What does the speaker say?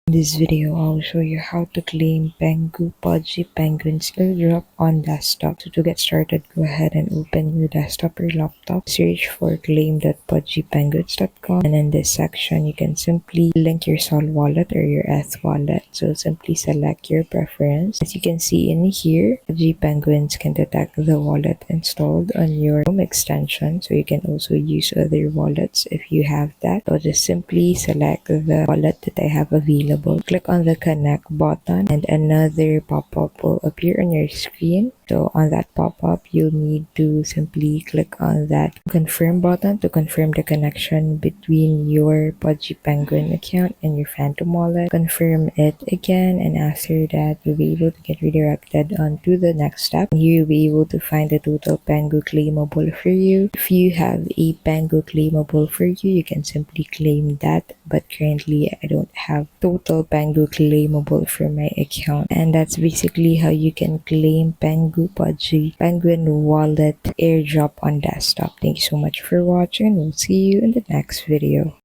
In this video, I'll show you how to claim PENGU Pudgy Penguins airdrop on desktop. So to get started, go ahead and open your desktop or laptop. Search for claim.pudgypenguins.com, and in this section, you can simply link your Sol wallet or your ETH wallet. So simply select your preference. As you can see in here, Pudgy Penguins can detect the wallet installed on your Chrome extension. So you can also use other wallets if you have that. So just simply select the wallet that I have available. Click on the connect button and another pop-up will appear on your screen. So on that pop-up, you'll need to simply click on that confirm button to confirm the connection between your Pudgy Penguin account and your Phantom wallet. Confirm it again, and after that, you'll be able to get redirected onto the next step. Here you'll be able to find the total PENGU claimable for you. If you have a PENGU claimable for you, you can simply claim that, but currently I don't have total PENGU claimable for my account. And that's basically how you can claim PENGU Pudgy Penguin wallet airdrop on desktop. Thank you so much for watching. We'll see you in the next video.